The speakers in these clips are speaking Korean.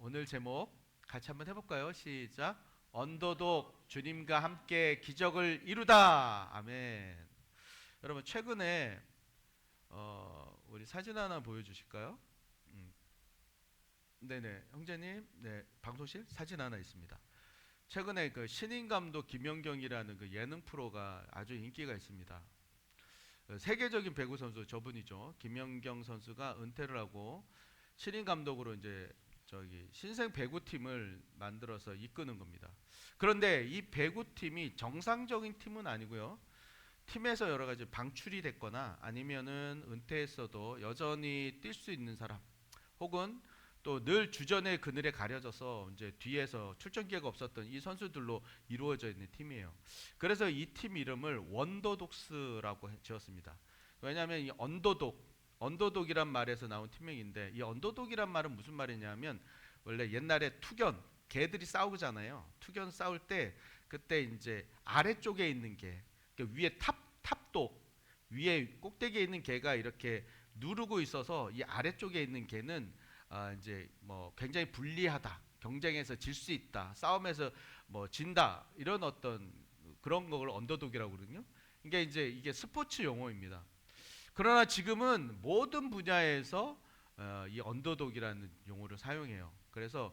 오늘 제목 같이 한번 해볼까요? 시작. 언더독 주님과 함께 기적을 이루다. 아멘. 여러분 최근에 우리 사진 하나 보여주실까요? 음, 네네 형제님, 네 방송실 사진 하나 있습니다. 최근에 그 신인감독 김연경이라는 그 예능 프로가 아주 인기가 있습니다. 세계적인 배구 선수 저분이죠. 김연경 선수가 은퇴를 하고 신인 감독으로 이제 저기 신생 배구팀을 만들어서 이끄는 겁니다. 그런데 이 배구팀이 정상적인 팀은 아니고요. 팀에서 여러 가지 방출이 됐거나 아니면은 은퇴했어도 여전히 뛸 수 있는 사람, 혹은 또 늘 주전의 그늘에 가려져서 이제 뒤에서 출전 기회가 없었던 이 선수들로 이루어져 있는 팀이에요. 그래서 이 팀 이름을 원더독스라고 지었습니다. 왜냐하면 이 언더독이란 말에서 나온 팀명인데, 이 언더독이란 말은 무슨 말이냐면 원래 옛날에 투견 개들이 싸우잖아요. 투견 싸울 때 그때 이제 아래쪽에 있는 개, 그러니까 위에 탑독 위에 꼭대기에 있는 개가 이렇게 누르고 있어서 이 아래쪽에 있는 개는 이제 뭐 굉장히 불리하다, 경쟁에서 질 수 있다, 싸움에서 뭐 진다, 이런 어떤 그런 걸 언더독이라고 그러거든요. 그러니까 이제 이게 스포츠 용어입니다. 그러나 지금은 모든 분야에서 이 언더독이라는 용어를 사용해요. 그래서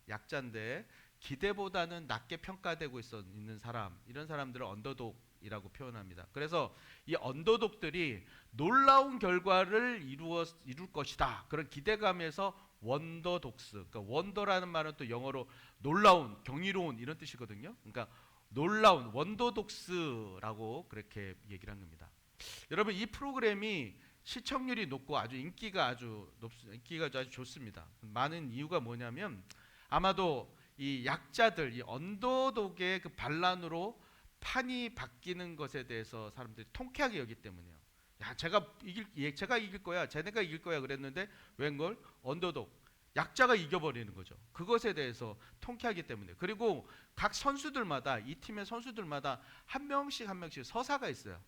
약자인데 기대보다는 낮게 평가되고 있는 사람, 이런 사람들을 언더독이라고 표현합니다. 그래서 이 언더독들이 놀라운 결과를 이룰 것이다, 그런 기대감에서 원더독스, 그러니까 원더라는 말은 또 영어로 놀라운, 경이로운 이런 뜻이거든요. 그러니까 놀라운 원더독스라고 그렇게 얘기를 한 겁니다. 여러분 이 프로그램이 시청률이 높고 아주 인기가 아주 좋습니다. 많은 이유가 뭐냐면 아마도 이 약자들, 이 언더독의 그 반란으로 판이 바뀌는 것에 대해서 사람들이 통쾌하게 여기기 때문이에요. 야, 제가 이길 거야, 쟤네가 이길 거야 그랬는데 웬걸 언더독, 약자가 이겨버리는 거죠. 그것에 대해서 통쾌하기 때문에. 그리고 각 선수들마다, 이 팀의 선수들마다 한 명씩 서사가 있어요.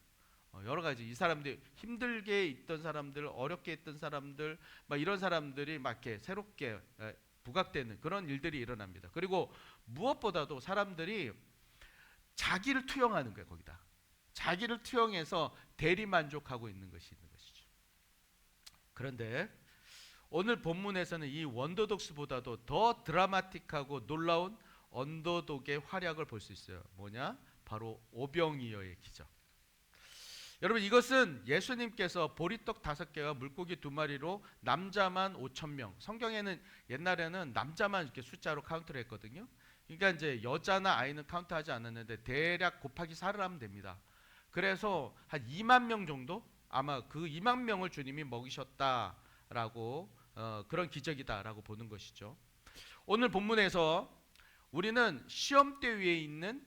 여러 가지, 이 사람들 힘들게 있던 사람들, 어렵게 있던 사람들, 막 이런 사람들이 막 이렇게 새롭게 부각되는 그런 일들이 일어납니다. 그리고 무엇보다도 사람들이 자기를 투영하는 거예요. 거기다 자기를 투영해서 대리 만족하고 있는 것이죠. 그런데 오늘 본문에서는 이 원더독스보다도 더 드라마틱하고 놀라운 언더독의 활약을 볼 수 있어요. 뭐냐? 바로 오병이어의 기적. 여러분 이것은 예수님께서 보리떡 5개와 물고기 2마리로 남자만 5,000명, 성경에는 옛날에는 남자만 이렇게 숫자로 카운트를 했거든요. 그러니까 이제 여자나 아이는 카운트하지 않았는데 대략 곱하기 4를 하면 됩니다. 그래서 한 2만 명 정도, 아마 그 2만 명을 주님이 먹이셨다라고 그런 기적이다라고 보는 것이죠. 오늘 본문에서 우리는 시험대 위에 있는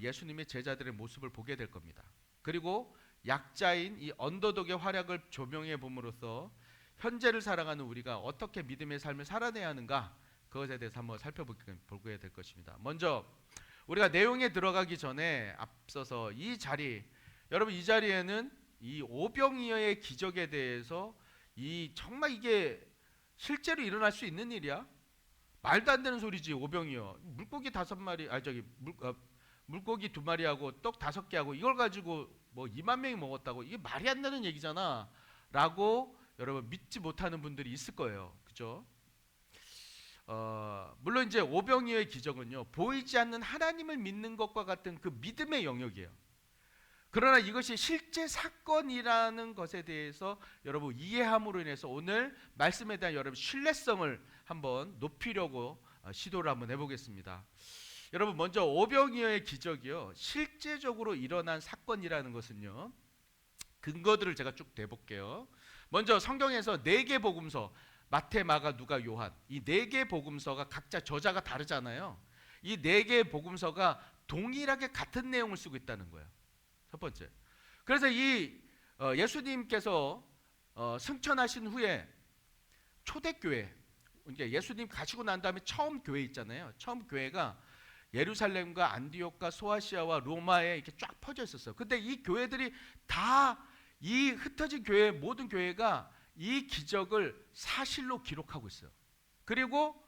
예수님의 제자들의 모습을 보게 될 겁니다. 그리고 약자인 이 언더독의 활약을 조명해 봄으로써 현재를 살아가는 우리가 어떻게 믿음의 삶을 살아내야 하는가, 그것에 대해서 한번 살펴보게 될 것입니다. 먼저 우리가 내용에 들어가기 전에 앞서서 여러분 이 자리에는 이 오병이어의 기적에 대해서 정말 이게 실제로 일어날 수 있는 일이야? 말도 안 되는 소리지. 오병이어 물고기 5마리, 물고기 2마리하고 떡 5개하고 이걸 가지고 뭐 2만 명이 먹었다고, 이게 말이 안 되는 얘기잖아 라고 여러분 믿지 못하는 분들이 있을 거예요. 그죠? 물론 이제 오병이어의 기적은요, 보이지 않는 하나님을 믿는 것과 같은 그 믿음의 영역이에요. 그러나 이것이 실제 사건이라는 것에 대해서 여러분 이해함으로 인해서 오늘 말씀에 대한 여러분 신뢰성을 한번 높이려고 시도를 한번 해보겠습니다. 여러분 먼저 오병이어의 기적이요, 실제적으로 일어난 사건이라는 것은요, 근거들을 제가 쭉 대볼게요. 먼저 성경에서 4개 복음서, 마태, 마가, 누가, 요한, 이 4개 복음서가 각자 저자가 다르잖아요. 이 4개 복음서가 동일하게 같은 내용을 쓰고 있다는 거예요. 첫 번째. 그래서 예수님께서 승천하신 후에 초대교회, 그러니까 예수님 가시고 난 다음에 처음 교회 있잖아요. 처음 교회가 예루살렘과 안디옥과 소아시아와 로마에 이렇게 쫙 퍼져 있었어요. 근데 이 교회들이 다, 이 흩어진 교회, 모든 교회가 이 기적을 사실로 기록하고 있어요. 그리고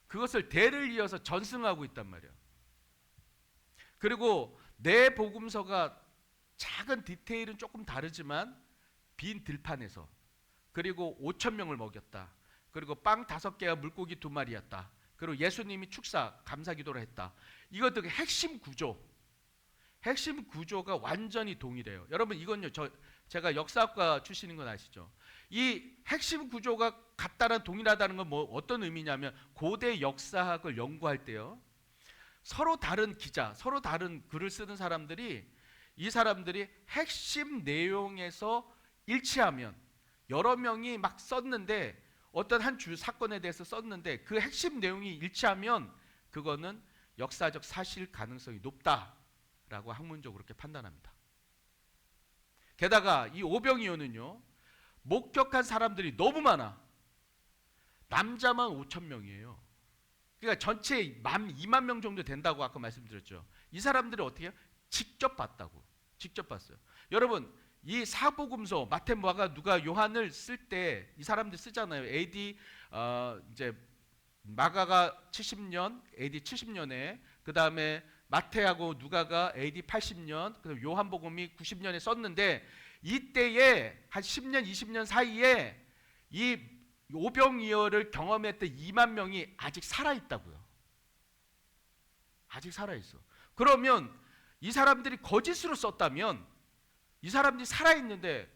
그것을 대를 이어서 전승하고 있단 말이에요. 그리고 내 복음서가 작은 디테일은 조금 다르지만 빈 들판에서 그리고 5천 명을 먹였다. 그리고 빵 5개와 물고기 2마리였다. 그리고 예수님이 축사 감사기도를 했다. 이것들 핵심 구조가 완전히 동일해요. 여러분 이건요, 제가 역사학과 출신인 건 아시죠? 이 핵심 구조가 같다는 동일하다는 건 뭐 어떤 의미냐면 고대 역사학을 연구할 때요, 서로 다른 기자, 서로 다른 글을 쓰는 사람들이 이 사람들이 핵심 내용에서 일치하면 여러 명이 막 썼는데 어떤 한 주 사건에 대해서 썼는데 그 핵심 내용이 일치하면 그거는 역사적 사실 가능성이 높다라고 학문적으로 그렇게 판단합니다. 게다가 이 오병이어는요, 목격한 사람들이 너무 많아. 남자만 5천 명이에요. 그러니까 전체 2만 명 정도 된다고 아까 말씀드렸죠. 이 사람들이 어떻게 해요? 직접 봤다고. 직접 봤어요. 여러분 이 사복음서 마태, 마가, 누가, 요한을 쓸 때 이 사람들 쓰잖아요. AD 이제 마가가 70년, AD 70년에, 그 다음에 마태하고 누가가 AD 80년, 그다음 요한복음이 90년에 썼는데 이때에 한 10년, 20년 사이에 이 오병이어를 경험했던 2만 명이 아직 살아있다고요. 아직 살아있어. 그러면 이 사람들이 거짓으로 썼다면 이 사람들이 살아있는데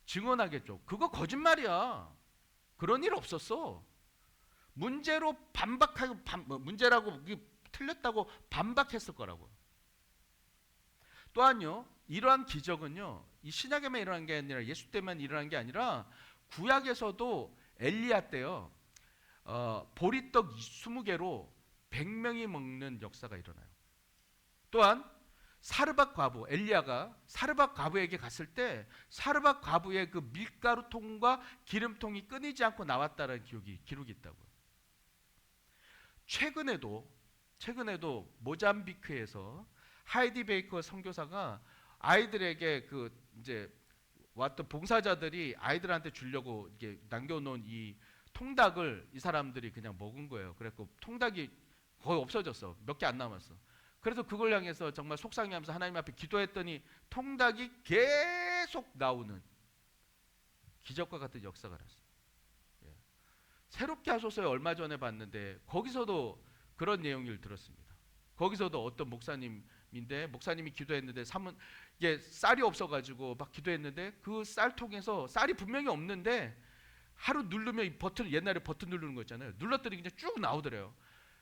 증언하겠죠. 그거 거짓말이야. 그런 일 없었어. 문제로 반박하고 문제라고 틀렸다고 반박했을 거라고. 또한요, 이러한 기적은요, 이 신약에만 일어난 게 아니라 예수 때만 일어난 게 아니라 구약에서도 엘리야 때요, 보리떡 20개로 100명이 먹는 역사가 일어나요. 또한 사르밧 과부, 엘리야가 사르밧 과부에게 갔을 때 사르밧 과부의 그 밀가루통과 기름통이 끊이지 않고 나왔다는 기록이 있다고요. 최근에도 모잠비크에서 하이디 베이커 선교사가 아이들에게 그 이제 왔던 봉사자들이 아이들한테 주려고 이게 남겨놓은 이 통닭을 이 사람들이 그냥 먹은 거예요. 그래서 통닭이 거의 없어졌어. 몇 개 안 남았어. 그래서 그걸 향해서 정말 속상해하면서 하나님 앞에 기도했더니 통닭이 계속 나오는 기적과 같은 역사가 났어요. 예. 새롭게 하소서에 얼마 전에 봤는데 거기서도 그런 내용을 들었습니다. 거기서도 어떤 목사님인데 목사님이 기도했는데 이게 쌀이 없어가지고 막 기도했는데 그 쌀통에서 쌀이 분명히 없는데 하루 누르면 이 버튼, 옛날에 버튼 누르는 거 있잖아요. 눌렀더니 그냥 쭉 나오더래요.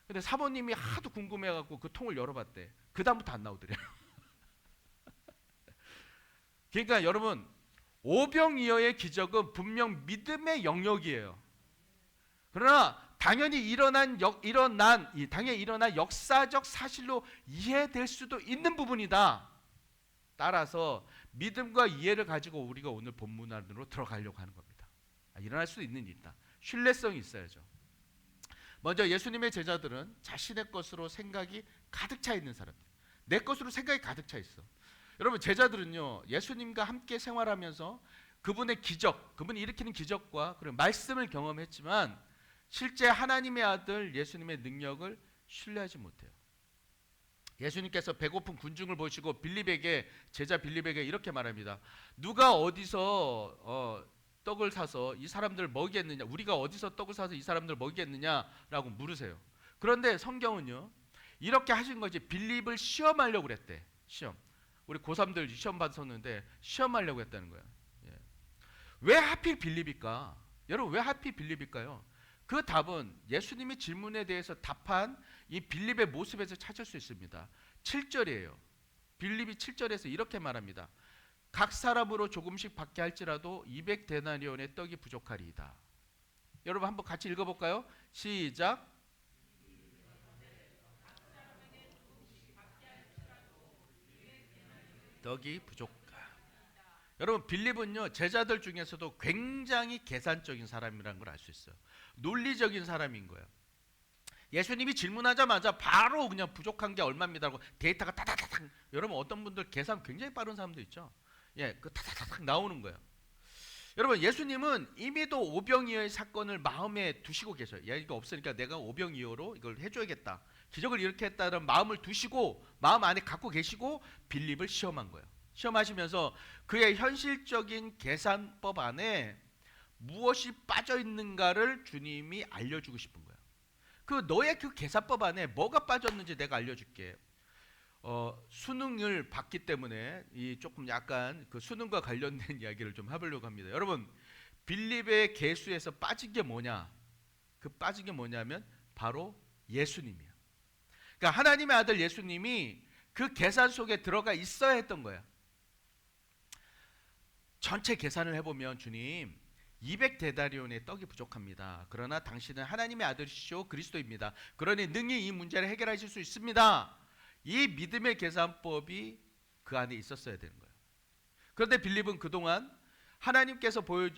근데 사모님이 하도 궁금해갖고 그 통을 열어봤대. 그 다음부터 안 나오더래요. 그러니까 여러분, 오병이어의 기적은 분명 믿음의 영역이에요. 그러나 당연히 일어난 역사적 사실로 이해될 수도 있는 부분이다. 따라서 믿음과 이해를 가지고 우리가 오늘 본문 안으로 들어가려고 하는 겁니다. 일어날 수 있는 일이다. 신뢰성이 있어야죠. 먼저 예수님의 제자들은 자신의 것으로 생각이 가득 차 있는 사람들. 내 것으로 생각이 가득 차 있어. 여러분 제자들은요, 예수님과 함께 생활하면서 그분의 기적, 그분이 일으키는 기적과 그리고 말씀을 경험했지만 실제 하나님의 아들 예수님의 능력을 신뢰하지 못해요. 예수님께서 배고픈 군중을 보시고 제자 빌립에게 이렇게 말합니다. 누가 어디서 떡을 사서 이 사람들을 먹이겠느냐, 우리가 어디서 떡을 사서 이 사람들을 먹이겠느냐라고 물으세요. 그런데 성경은요, 이렇게 하신 거지. 빌립을 시험하려고 그랬대. 시험. 우리 고3들 시험 받았었는데 시험하려고 했다는 거야. 예. 왜 하필 빌립일까? 여러분 왜 하필 빌립일까요? 그 답은 예수님이 질문에 대해서 답한 이 빌립의 모습에서 찾을 수 있습니다. 7절이에요. 빌립이 7절에서 이렇게 말합니다. 각 사람으로 조금씩 받게 할지라도 200데나리온의 떡이 부족하리이다. 여러분 한번 같이 읽어볼까요? 시작. 떡이 부족하. 여러분 빌립은요, 제자들 중에서도 굉장히 계산적인 사람이라는 걸 알 수 있어요. 논리적인 사람인 거예요. 예수님이 질문하자마자 바로 그냥 부족한 게 얼마입니다라고 데이터가 타다다닥. 여러분 어떤 분들 계산 굉장히 빠른 사람도 있죠. 예, 그 타다다닥 나오는 거예요. 여러분, 예수님은 이미도 오병이어의 사건을 마음에 두시고 계셔요. 야, 이거 없으니까 내가 오병이어로 이걸 해줘야겠다, 기적을 일으켰다는 마음을 두시고, 마음 안에 갖고 계시고 빌립을 시험한 거예요. 시험하시면서 그의 현실적인 계산법 안에 무엇이 빠져 있는가를 주님이 알려주고 싶은 거예요. 너의 그 계산법 안에 뭐가 빠졌는지 내가 알려줄게. 수능을 봤기 때문에 이 조금 약간 그 수능과 관련된 이야기를 좀 해보려고 합니다. 여러분, 빌립의 계수에서 빠진 게 뭐냐? 그 빠진 게 뭐냐면 바로 예수님이에요. 그러니까 하나님의 아들 예수님이 그 계산 속에 들어가 있어야 했던 거예요. 전체 계산을 해보면 주님 200데나리온의 떡이 부족합니다. 그러나 당신은 하나님의 아들이시오 그리스도입니다. 그러니 능히 이 문제를 해결하실 수 있습니다. 이 믿음의 계산법이 그 안에 있었어야 되는 거예요. 그런데 빌립은 그동안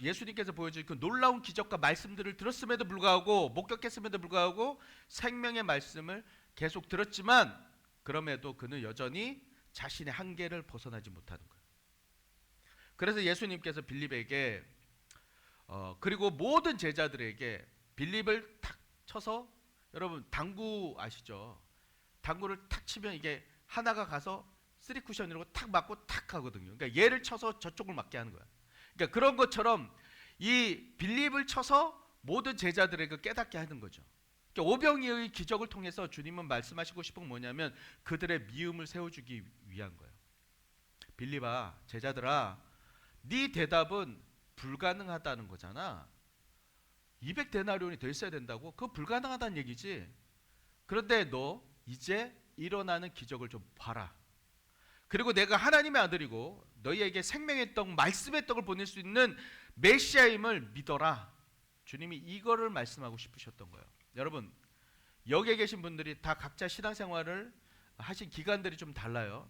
예수님께서 보여준 그 놀라운 기적과 말씀들을 들었음에도 불구하고, 목격했음에도 불구하고 생명의 말씀을 계속 들었지만, 그럼에도 그는 여전히 자신의 한계를 벗어나지 못하는 거예요. 그래서 예수님께서 빌립에게 그리고 모든 제자들에게 빌립을 탁 쳐서, 여러분 당구 아시죠? 당구를 탁 치면 이게 하나가 가서 3쿠션이라고 탁 맞고 탁 하거든요. 그러니까 얘를 쳐서 저쪽을 맞게 하는 거야. 그러니까 그런 것처럼 이 빌립을 쳐서 모든 제자들에게 깨닫게 하는 거죠. 그러니까 오병이어의 기적을 통해서 주님은 말씀하시고 싶은 건 뭐냐면 그들의 미움을 세워주기 위한 거예요. 빌립아, 제자들아, 네 대답은 불가능하다는 거잖아. 200데나리온이 더 있어야 된다고? 그거 불가능하다는 얘기지. 그런데 너 이제 일어나는 기적을 좀 봐라. 그리고 내가 하나님의 아들이고 너희에게 생명의 떡, 말씀의 떡을 보낼 수 있는 메시아임을 믿어라. 주님이 이거를 말씀하고 싶으셨던 거예요. 여러분, 여기에 계신 분들이 다 각자 신앙생활을 하신 기간들이 좀 달라요.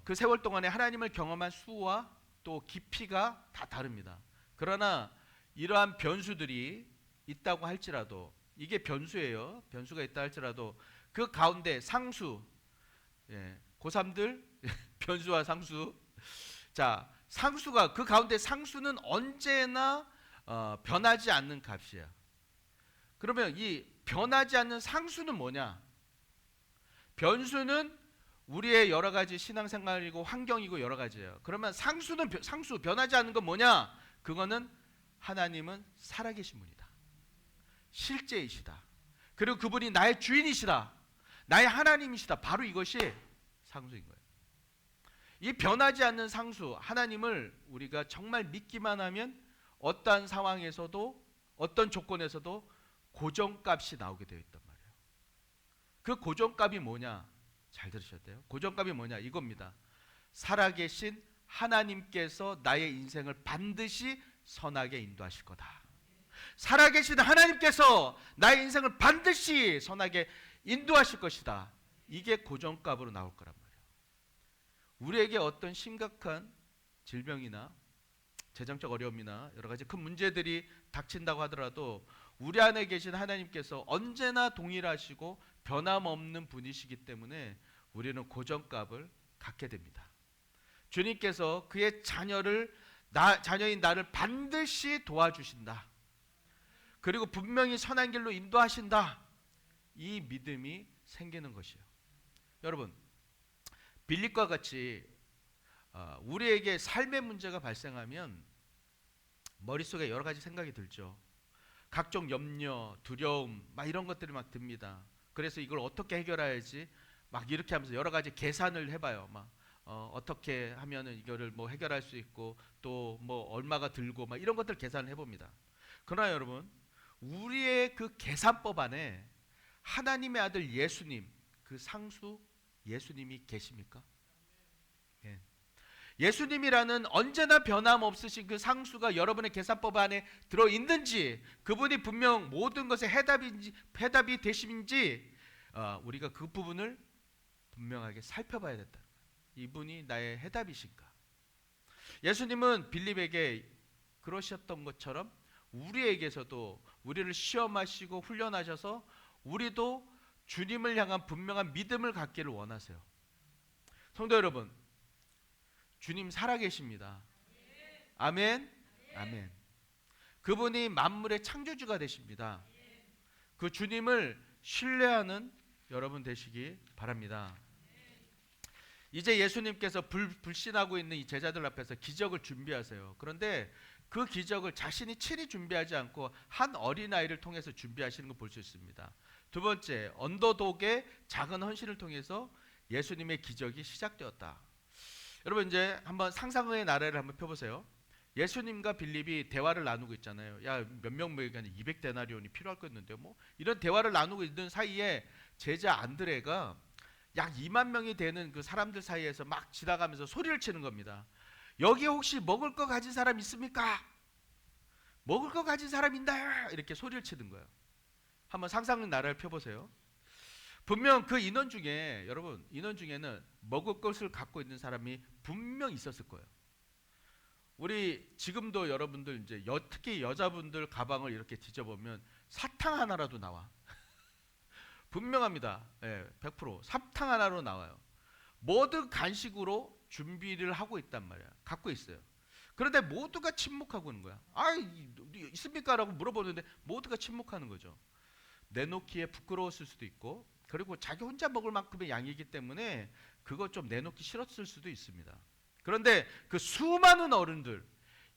그 세월 동안에 하나님을 경험한 수와 또 깊이가 다 다릅니다. 그러나 이러한 변수들이 있다고 할지라도, 이게 변수예요. 변수가 있다 할지라도 그 가운데 상수, 고3들 변수와 상수. 자, 상수가, 그 가운데 상수는 언제나 변하지 않는 값이야. 그러면 이 변하지 않는 상수는 뭐냐? 변수는 우리의 여러 가지 신앙생활이고 환경이고 여러 가지예요. 그러면 상수 변하지 않는 건 뭐냐? 그거는 하나님은 살아계신 분이다. 실제이시다. 그리고 그분이 나의 주인이시다. 나의 하나님이시다. 바로 이것이 상수인 거예요. 이 변하지 않는 상수, 하나님을 우리가 정말 믿기만 하면 어떠한 상황에서도, 어떤 조건에서도 고정값이 나오게 되어 있단 말이에요. 그 고정값이 뭐냐? 잘 들으셔야 돼요. 고정값이 뭐냐? 이겁니다. 살아계신 하나님께서 나의 인생을 반드시 선하게 인도하실 거다. 살아계신 하나님께서 나의 인생을 반드시 선하게 인도하실 것이다. 이게 고정값으로 나올 거란 말이에요. 우리에게 어떤 심각한 질병이나 재정적 어려움이나 여러 가지 큰 문제들이 닥친다고 하더라도 우리 안에 계신 하나님께서 언제나 동일하시고 변함없는 분이시기 때문에 우리는 고정값을 갖게 됩니다. 주님께서 그의 자녀인 나를 반드시 도와주신다. 그리고 분명히 선한 길로 인도하신다. 이 믿음이 생기는 것이에요. 여러분, 빌립과 같이 우리에게 삶의 문제가 발생하면 머릿속에 여러 가지 생각이 들죠. 각종 염려, 두려움 막 이런 것들이 막 듭니다. 그래서 이걸 어떻게 해결해야지 막 이렇게 하면서 여러 가지 계산을 해봐요. 막 어떻게 하면은 이거를 뭐 해결할 수 있고 또 뭐 얼마가 들고 막 이런 것들 계산을 해봅니다. 그러나 여러분, 우리의 그 계산법 안에 하나님의 아들 예수님, 그 상수 예수님이 계십니까? 예. 예수님이라는 언제나 변함없으신 그 상수가 여러분의 계산법 안에 들어있는지, 그분이 분명 모든 것의 해답이 되심인지 우리가 그 부분을 분명하게 살펴봐야 된다. 이분이 나의 해답이신가? 예수님은 빌립에게 그러셨던 것처럼 우리에게서도 우리를 시험하시고 훈련하셔서 우리도 주님을 향한 분명한 믿음을 갖기를 원하세요. 성도 여러분, 주님 살아계십니다. 아멘. 아멘. 그분이 만물의 창조주가 되십니다. 그 주님을 신뢰하는 여러분 되시기 바랍니다. 이제 예수님께서 불신하고 있는 이 제자들 앞에서 기적을 준비하세요. 그런데 그 기적을 자신이 친히 준비하지 않고 한 어린아이를 통해서 준비하시는 걸 볼 수 있습니다. 두 번째, 언더독의 작은 헌신을 통해서 예수님의 기적이 시작되었다. 여러분 이제 한번 상상의 나래를 한번 펴보세요. 예수님과 빌립이 대화를 나누고 있잖아요. 야, 몇 명 모이니까 200데나리온이 필요할 거였는데 뭐 이런 대화를 나누고 있는 사이에 제자 안드레가 약 2만 명이 되는 그 사람들 사이에서 막 지나가면서 소리를 치는 겁니다. 여기 혹시 먹을 거 가진 사람 있습니까? 먹을 거 가진 사람 있나요? 이렇게 소리를 치는 거예요. 한번 상상의 나라를 펴보세요. 분명 그 인원 중에 여러분 인원 중에는 먹을 것을 갖고 있는 사람이 분명 있었을 거예요. 우리 지금도 여러분들 이제 특히 여자분들 가방을 이렇게 뒤져보면 사탕 하나라도 나와. 분명합니다. 예, 100% 사탕 하나로 나와요. 모든 간식으로 준비를 하고 있단 말이야. 갖고 있어요. 그런데 모두가 침묵하고 있는 거야. 아, 있습니까? 라고 물어보는데 모두가 침묵하는 거죠. 내놓기에 부끄러웠을 수도 있고, 그리고 자기 혼자 먹을 만큼의 양이기 때문에 그거 좀 내놓기 싫었을 수도 있습니다. 그런데 그 수많은 어른들,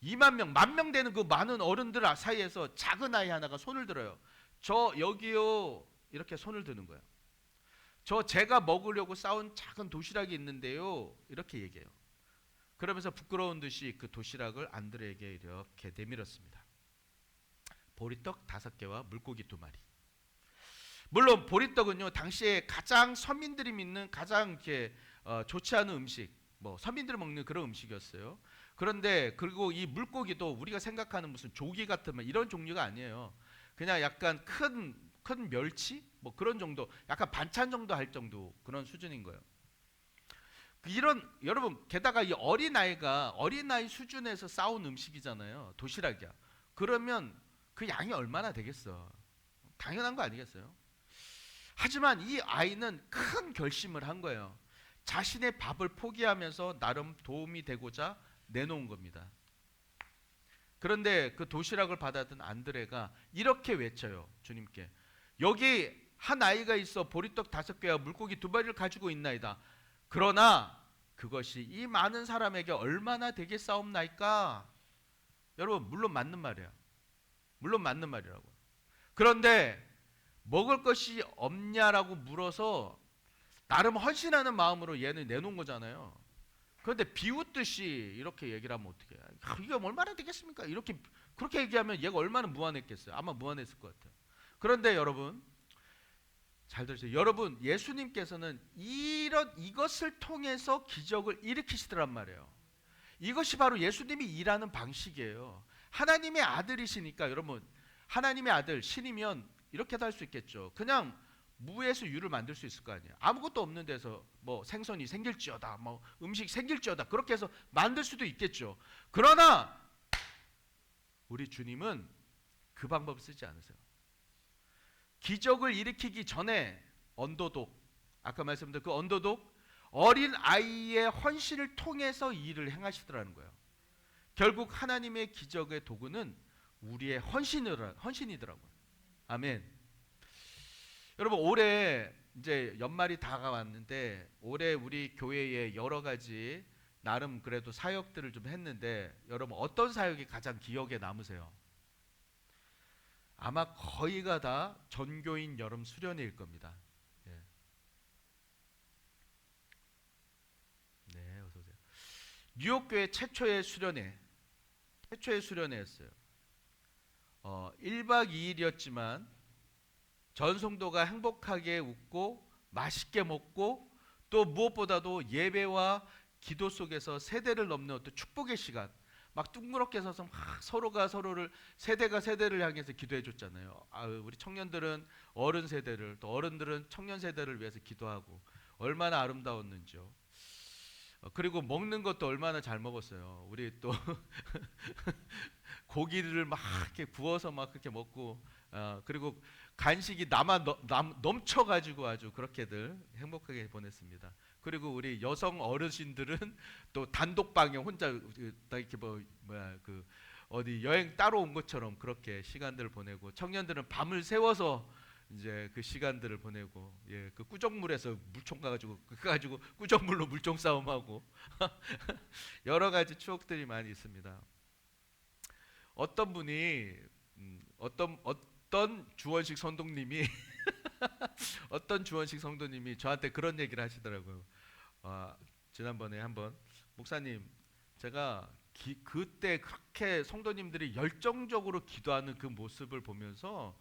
2만 명, 1만 명 되는 그 많은 어른들 사이에서 작은 아이 하나가 손을 들어요. 저 여기요. 이렇게 손을 드는 거예요. 저 제가 먹으려고 싸운 작은 도시락이 있는데요. 이렇게 얘기해요. 그러면서 부끄러운 듯이 그 도시락을 안드레에게 이렇게 내밀었습니다. 보리떡 5개와 물고기 2마리. 물론 보리떡은요 당시에 가장 서민들이 믿는 가장 이렇게 좋지 않은 음식, 뭐 서민들이 먹는 그런 음식이었어요. 그런데 그리고 이 물고기도 우리가 생각하는 무슨 조기 같은 이런 종류가 아니에요. 그냥 약간 큰 멸치 뭐 그런 정도, 약간 반찬 정도 할 정도 그런 수준인 거예요. 이런 여러분 게다가 이 어린아이 수준에서 싸운 음식이잖아요. 도시락이야. 그러면 그 양이 얼마나 되겠어? 당연한 거 아니겠어요? 하지만 이 아이는 큰 결심을 한 거예요. 자신의 밥을 포기하면서 나름 도움이 되고자 내놓은 겁니다. 그런데 그 도시락을 받았던 안드레가 이렇게 외쳐요. 주님께. 여기 한 아이가 있어 보리떡 5개와 물고기 2마리를 가지고 있나이다. 그러나 그것이 이 많은 사람에게 얼마나 되겠사옵나이까? 여러분 물론 맞는 말이야. 물론 맞는 말이라고. 그런데 먹을 것이 없냐라고 물어서 나름 헌신하는 마음으로 얘는 내놓은 거잖아요. 그런데 비웃듯이 이렇게 얘기를 하면 어떻게 해요? 이게 얼마나 되겠습니까? 이렇게 그렇게 얘기하면 얘가 얼마나 무안했겠어요? 아마 무안했을 것 같아요. 그런데 여러분 잘 들으세요. 여러분 예수님께서는 이것을 통해서 기적을 일으키시더란 말이에요. 이것이 바로 예수님이 일하는 방식이에요. 하나님의 아들이시니까 여러분 하나님의 아들 신이면 이렇게도 할 수 있겠죠. 그냥 무에서 유를 만들 수 있을 거 아니에요. 아무것도 없는 데서 뭐 생선이 생길지어다, 뭐 음식 생길지어다 그렇게 해서 만들 수도 있겠죠. 그러나 우리 주님은 그 방법을 쓰지 않으세요. 기적을 일으키기 전에 언더독, 아까 말씀드린 그 언더독 어린 아이의 헌신을 통해서 일을 행하시더라는 거예요. 결국 하나님의 기적의 도구는 우리의 헌신이더라고요. 아멘. 여러분 올해 이제 연말이 다가왔는데 올해 우리 교회에 여러 가지 나름 그래도 사역들을 좀 했는데 여러분 어떤 사역이 가장 기억에 남으세요? 아마 거의가 다 전교인 여름 수련회일 겁니다. 예. 네, 어서 오세요. 뉴욕 교회 최초의 수련회였어요. 1박 2일이었지만 전 성도가 행복하게 웃고 맛있게 먹고 또 무엇보다도 예배와 기도 속에서 세대를 넘는 어떤 축복의 시간, 막 둥그렇게 서서 막 서로가 서로를 세대가 세대를 향해서 기도해 줬잖아요. 우리 청년들은 어른 세대를 또 어른들은 청년 세대를 위해서 기도하고 얼마나 아름다웠는지요. 그리고 먹는 것도 얼마나 잘 먹었어요. 우리 또 고기를 막 이렇게 구워서 막 그렇게 먹고 그리고 간식이 넘쳐가지고 아주 그렇게들 행복하게 보냈습니다. 그리고 우리 여성 어르신들은 또 단독방에 혼자 이렇게 어디 여행 따로 온 것처럼 그렇게 시간들을 보내고, 청년들은 밤을 새워서 이제 그 시간들을 보내고, 예, 그 꾸정물에서 물총 가가지고 꾸정물로 물총 싸움하고 여러 가지 추억들이 많이 있습니다. 어떤 분이 어떤 주원식 성도님이 어떤 주원식 성도님이 저한테 그런 얘기를 하시더라고요. 아, 지난번에 한번 목사님, 제가 그때 그렇게 성도님들이 열정적으로 기도하는 그 모습을 보면서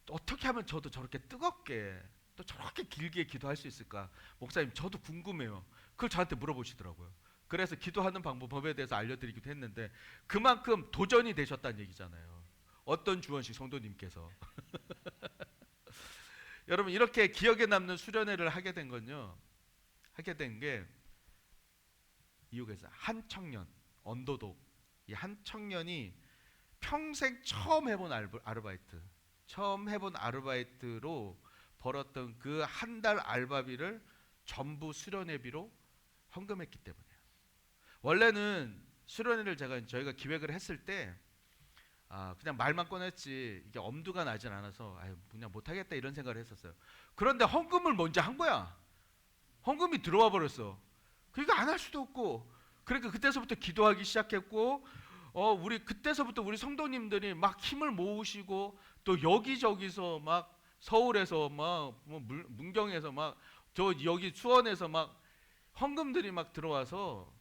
어떻게 하면 저도 저렇게 뜨겁게 또 저렇게 길게 기도할 수 있을까? 목사님, 저도 궁금해요. 그걸 저한테 물어보시더라고요. 그래서 기도하는 방법에 대해서 알려드리기도 했는데, 그만큼 도전이 되셨다는 얘기잖아요. 어떤 주원식 성도님께서 여러분, 이렇게 기억에 남는 수련회를 하게 된 건요, 하게 된 게 이유가 있어요. 한 청년, 언더독, 이 한 청년이 평생 처음 해본 아르바이트, 처음 해본 아르바이트로 벌었던 그 한 달 알바비를 전부 수련회비로 헌금했기 때문이에요. 원래는 수련회를 저희가 기획을 했을 때 그냥 말만 꺼냈지 이게 엄두가 나진 않아서 그냥 못하겠다 이런 생각을 했었어요. 그런데 헌금을 먼저 한 거야. 헌금이 들어와 버렸어. 그러니까 안 할 수도 없고, 그러니까 그때서부터 기도하기 시작했고, 우리 그때서부터 우리 성도님들이 막 힘을 모으시고, 또 여기저기서 막 서울에서 막 문경에서 막 저 여기 수원에서 막 헌금들이 막 들어와서,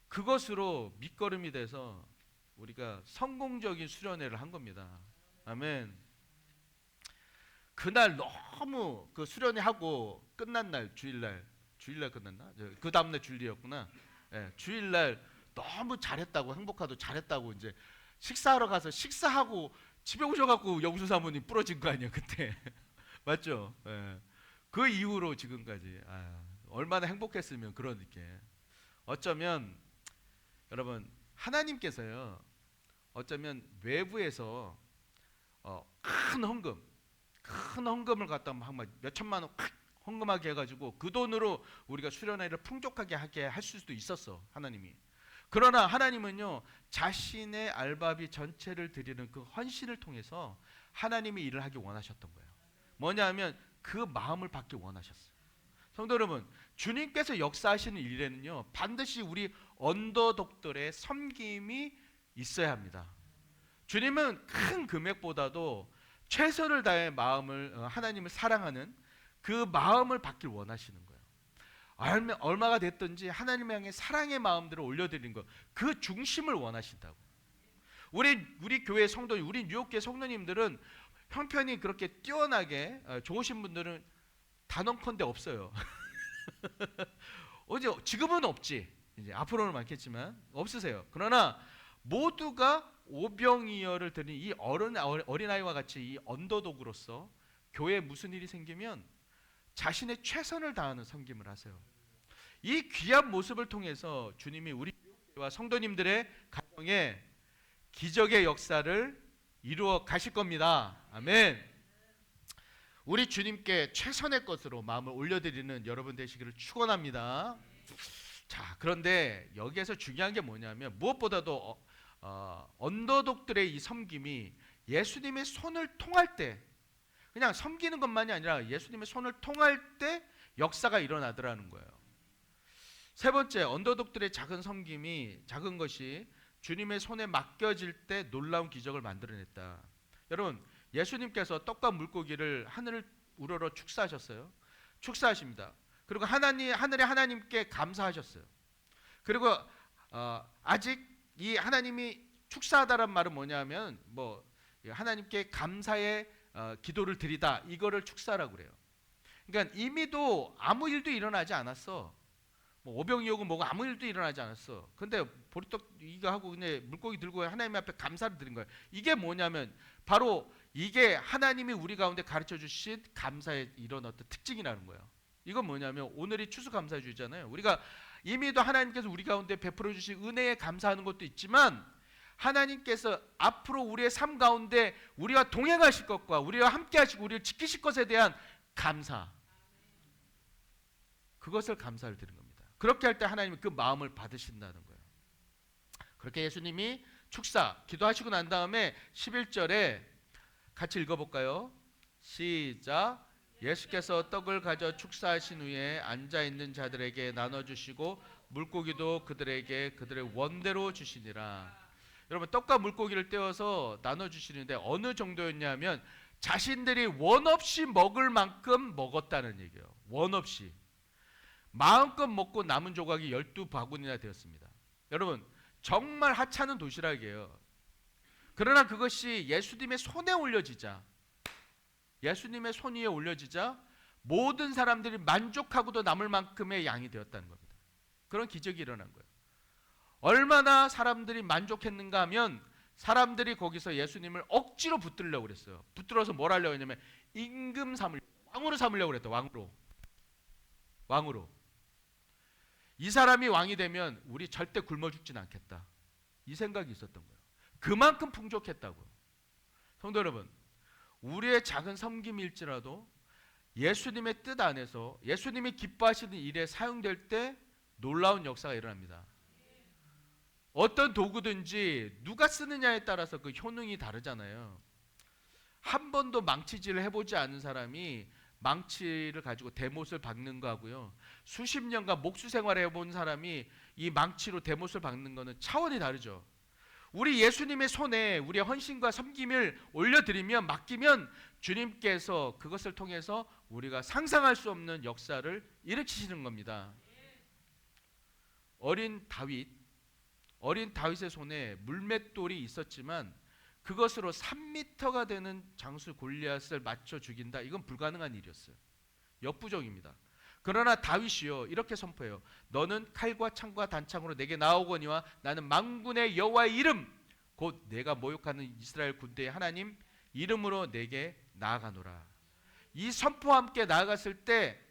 그것으로 밑거름이 돼서 우리가 성공적인 수련회를 한 겁니다. 아멘. 그날 너무 그 수련회 하고 끝난 날, 주일날 끝났나? 그 다음날 주일이었구나. 예, 주일날 너무 잘했다고, 행복하도 잘했다고 이제 식사하러 가서 식사하고 집에 오셔갖고 영수 사모님 부러진 거 아니야 그때. 맞죠? 예. 그 이후로 지금까지 얼마나 행복했으면. 그러니까 어쩌면 여러분, 하나님께서요, 어쩌면 외부에서 큰 헌금을 갖다 막 몇천만 원 헌금하게 해가지고 그 돈으로 우리가 수련회를 풍족하게 하게 할 수도 있었어, 하나님이. 그러나 하나님은요, 자신의 알바비 전체를 드리는 그 헌신을 통해서 하나님이 일을 하기 원하셨던 거예요. 뭐냐면 그 마음을 받기 원하셨어요. 성도 여러분, 주님께서 역사하시는 일에는요, 반드시 우리 언더독들의 섬김이 있어야 합니다. 주님은 큰 금액보다도 최선을 다해 하나님을 사랑하는 그 마음을 받길 원하시는 거예요. 얼마가 됐든지 하나님 향해 사랑의 마음들을 올려드리는 것, 그 중심을 원하신다고. 우리 교회 성도님, 우리 뉴욕교회 성도님들은 형편이 그렇게 뛰어나게 좋으신 분들은 단언컨대 없어요. 지금은 없지, 이제 앞으로는 많겠지만 없으세요. 그러나 모두가 오병이어를 드는 이 어린아이와 같이 이 언더독으로서 교회에 무슨 일이 생기면 자신의 최선을 다하는 섬김을 하세요. 이 귀한 모습을 통해서 주님이 우리 교회와 성도님들의 가정에 기적의 역사를 이루어 가실 겁니다. 아멘. 우리 주님께 최선의 것으로 마음을 올려드리는 여러분 되시기를 축원합니다. 자, 그런데 여기에서 중요한 게 뭐냐면, 무엇보다도 언더독들의 이 섬김이 예수님의 손을 통할 때, 그냥 섬기는 것만이 아니라 예수님의 손을 통할 때 역사가 일어나더라는 거예요. 세 번째, 언더독들의 작은 것이 주님의 손에 맡겨질 때 놀라운 기적을 만들어냈다. 여러분, 예수님께서 떡과 물고기를 하늘을 우러러 축사하셨어요. 축사하십니다. 그리고 하늘의 하나님께 감사하셨어요. 그리고 아직 이 하나님이 축사하다란 말은 뭐냐면, 하나님께 감사의 기도를 드리다, 이거를 축사라고 그래요. 그러니까 이미도 아무 일도 일어나지 않았어. 오병이어고 뭐고 아무 일도 일어나지 않았어. 근데 보리떡 이거 하고 그냥 물고기 들고 하나님 앞에 감사를 드린 거예요. 이게 뭐냐면 바로 이게 하나님이 우리 가운데 가르쳐 주신 감사의 이런 어떤 특징이라는 거예요. 이건 뭐냐면 오늘이 추수감사주의잖아요. 우리가 이미도 하나님께서 우리 가운데 베풀어 주신 은혜에 감사하는 것도 있지만, 하나님께서 앞으로 우리의 삶 가운데 우리와 동행하실 것과 우리와 함께 하시고 우리를 지키실 것에 대한 감사, 그것을 감사를 드리는 겁니다. 그렇게 할 때 하나님이 그 마음을 받으신다는 거예요. 그렇게 예수님이 축사 기도하시고 난 다음에 11절에 같이 읽어볼까요? 시작. 예수께서 떡을 가져 축사하신 후에 앉아있는 자들에게 나눠주시고 물고기도 그들에게 그들의 원대로 주시니라. 여러분, 떡과 물고기를 떼어서 나눠주시는데 어느 정도였냐면 자신들이 원 없이 먹을 만큼 먹었다는 얘기예요. 원 없이 마음껏 먹고 남은 조각이 12바구니나 되었습니다. 여러분, 정말 하찮은 도시락이에요. 그러나 그것이 예수님의 손에 올려지자, 예수님의 손 위에 올려지자 모든 사람들이 만족하고도 남을 만큼의 양이 되었다는 겁니다. 그런 기적이 일어난 거예요. 얼마나 사람들이 만족했는가 하면 사람들이 거기서 예수님을 억지로 붙들려고 그랬어요. 붙들어서 뭘 하려고 했냐면 임금 삼을, 왕으로 삼으려고 그랬다. 왕으로. 이 사람이 왕이 되면 우리 절대 굶어 죽진 않겠다. 이 생각이 있었던 거예요. 그만큼 풍족했다고요. 성도 여러분, 우리의 작은 섬김일지라도 예수님의 뜻 안에서 예수님이 기뻐하시는 일에 사용될 때 놀라운 역사가 일어납니다. 어떤 도구든지 누가 쓰느냐에 따라서 그 효능이 다르잖아요. 한 번도 망치질을 해보지 않은 사람이 망치를 가지고 대못을 박는 거하고요, 수십 년간 목수 생활을 해본 사람이 이 망치로 대못을 박는 거는 차원이 다르죠. 우리 예수님의 손에 우리의 헌신과 섬김을 올려드리면, 맡기면 주님께서 그것을 통해서 우리가 상상할 수 없는 역사를 일으키시는 겁니다. 어린 다윗의 손에 물맷돌이 있었지만 그것으로 3m가 되는 장수 골리앗을 맞춰 죽인다. 이건 불가능한 일이었어요. 역부족입니다. 그러나 다윗이요, 이렇게 선포해요. 너는 칼과 창과 단창으로 내게 나오거니와 나는 만군의 여호와의 이름, 곧 내가 모욕하는 이스라엘 군대의 하나님 이름으로 내게 나아가노라. 이 선포와 함께 나아갔을 때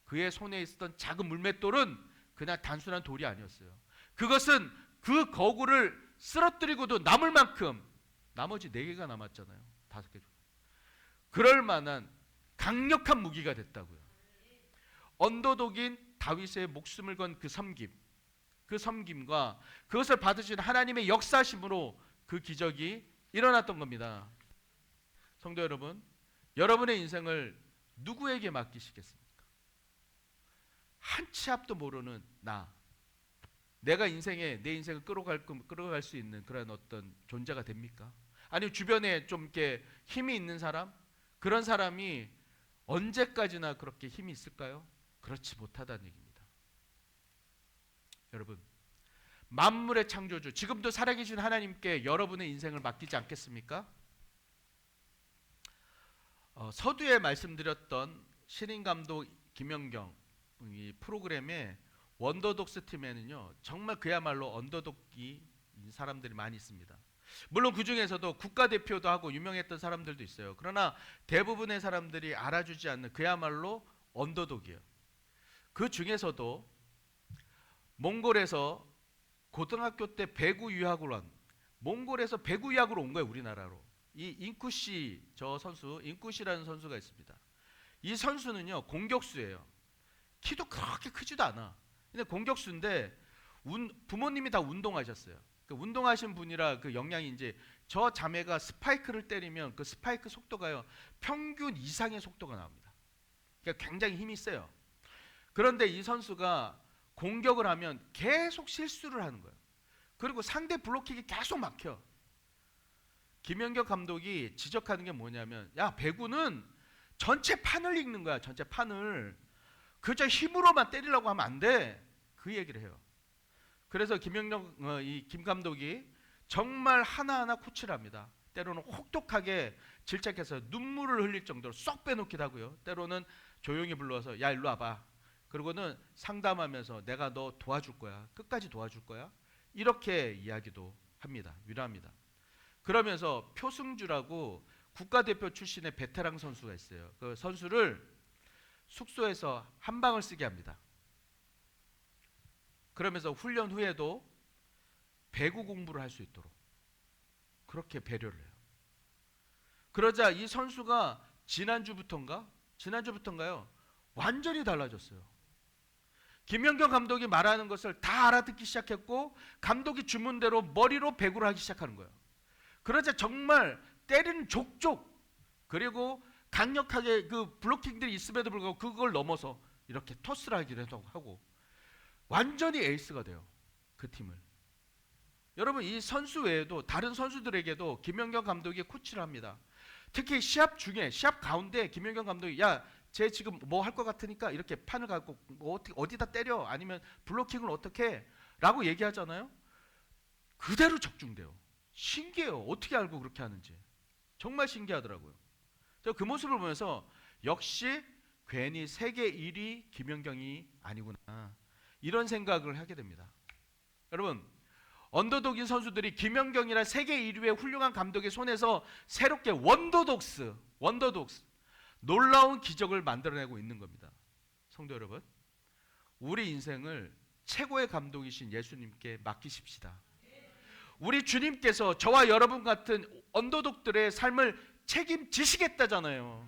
그의 손에 있었던 작은 물맷돌은 그냥 단순한 돌이 아니었어요. 그것은 그 거구를 쓰러뜨리고도 남을 만큼, 나머지 4개가 남았잖아요. 5개. 그럴 만한 강력한 무기가 됐다고요. 언더독인 다윗의 목숨을 건 그 섬김과 그것을 받으신 하나님의 역사심으로 그 기적이 일어났던 겁니다. 성도 여러분, 여러분의 인생을 누구에게 맡기시겠습니까? 한 치 앞도 모르는 내가 내 인생을 끌어갈 수 있는 그런 어떤 존재가 됩니까? 아니면 주변에 좀 이렇게 힘이 있는 사람? 그런 사람이 언제까지나 그렇게 힘이 있을까요? 그렇지 못하다는 얘기입니다. 여러분, 만물의 창조주, 지금도 살아계신 하나님께 여러분의 인생을 맡기지 않겠습니까? 서두에 말씀드렸던 신인감독 김연경 이 프로그램에 원더독스 팀에는요, 정말 그야말로 언더독이 사람들이 많이 있습니다. 물론 그 중에서도 국가대표도 하고 유명했던 사람들도 있어요. 그러나 대부분의 사람들이 알아주지 않는 그야말로 언더독이에요. 그 중에서도 몽골에서 고등학교 때 배구 유학으로 몽골에서 배구 유학으로 온 거예요, 우리나라로. 이 인쿠시, 저 선수 인쿠시라는 선수가 있습니다. 이 선수는요, 공격수예요. 키도 그렇게 크지도 않아. 근데 공격수인데 부모님이 다 운동하셨어요. 그 운동하신 분이라 그 영향이, 이제 저 자매가 스파이크를 때리면 그 스파이크 속도가요, 평균 이상의 속도가 나옵니다. 그러니까 굉장히 힘이 세요. 그런데 이 선수가 공격을 하면 계속 실수를 하는 거예요. 그리고 상대 블로킹이 계속 막혀. 김연경 감독이 지적하는 게 뭐냐면, 야, 배구는 전체 판을 읽는 거야. 전체 판을. 그저 힘으로만 때리려고 하면 안 돼. 그 얘기를 해요. 그래서 김 감독이 정말 하나하나 코치를 합니다. 때로는 혹독하게 질책해서 눈물을 흘릴 정도로 쏙 빼놓기도 하고요. 때로는 조용히 불러서 야, 일로 와봐. 그리고는 상담하면서 내가 너 도와줄 거야. 끝까지 도와줄 거야. 이렇게 이야기도 합니다. 위로합니다. 그러면서 표승주라고 국가대표 출신의 베테랑 선수가 있어요. 그 선수를 숙소에서 한 방을 쓰게 합니다. 그러면서 훈련 후에도 배구 공부를 할 수 있도록 그렇게 배려를 해요. 그러자 이 선수가 지난주부터인가요? 완전히 달라졌어요. 김연경 감독이 말하는 것을 다 알아듣기 시작했고 감독이 주문대로 머리로 배구를 하기 시작하는 거예요. 그러자 정말 때리는 족족, 그리고 강력하게 그 블로킹들이 있음에도 불구하고 그걸 넘어서 이렇게 토스를 하기도 하고 완전히 에이스가 돼요. 그 팀을. 여러분, 이 선수 외에도 다른 선수들에게도 김연경 감독이 코치를 합니다. 특히 시합 중에, 시합 가운데 김연경 감독이 야, 쟤 지금 뭐 할 것 같으니까 이렇게 판을 갖고 뭐 어디다 때려, 아니면 블로킹을 어떻게 해? 라고 얘기하잖아요. 그대로 적중돼요. 신기해요. 어떻게 알고 그렇게 하는지. 정말 신기하더라고요. 저 그 모습을 보면서 역시 괜히 세계 1위 김연경이 아니구나, 이런 생각을 하게 됩니다. 여러분, 언더독인 선수들이 김연경이란 세계 1위의 훌륭한 감독의 손에서 새롭게 원더독스 놀라운 기적을 만들어내고 있는 겁니다. 성도 여러분, 우리 인생을 최고의 감독이신 예수님께 맡기십시다. 우리 주님께서 저와 여러분 같은 언더독들의 삶을 책임지시겠다잖아요.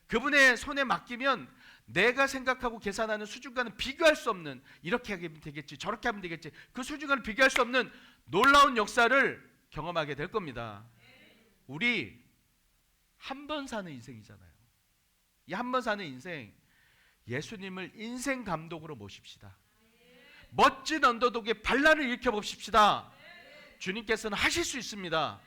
그분의 손에 맡기면 내가 생각하고 계산하는 수준과는 비교할 수 없는, 이렇게 하면 되겠지, 저렇게 하면 되겠지, 그 수준과는 비교할 수 없는 놀라운 역사를 경험하게 될 겁니다. 우리 한 번 사는 인생이잖아요. 이 한 번 사는 인생, 예수님을 인생 감독으로 모십시다. 멋진 언더독의 반란을 일으켜봅시다. 주님께서는 하실 수 있습니다.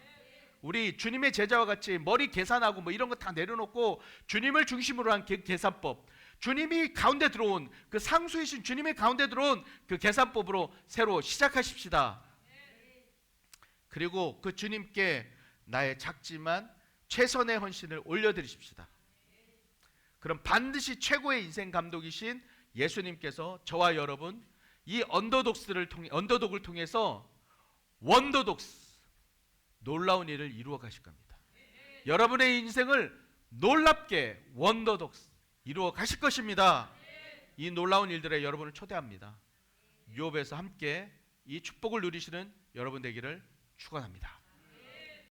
우리 주님의 제자와 같이 머리 계산하고 뭐 이런 거 다 내려놓고 주님을 중심으로 한 계산법, 주님이 가운데 들어온 그 상수이신 주님의 가운데 들어온 그 계산법으로 새로 시작하십시다. 그리고 그 주님께 나의 작지만 최선의 헌신을 올려드리십시다. 그럼 반드시 최고의 인생 감독이신 예수님께서 저와 여러분 이 언더독을 통해서 원더독스, 놀라운 일을 이루어 가실 겁니다. 여러분의 인생을 놀랍게 원더독스 이루어 가실 것입니다. 이 놀라운 일들에 여러분을 초대합니다. 유업에서 함께 이 축복을 누리시는 여러분 되기를 축원합니다.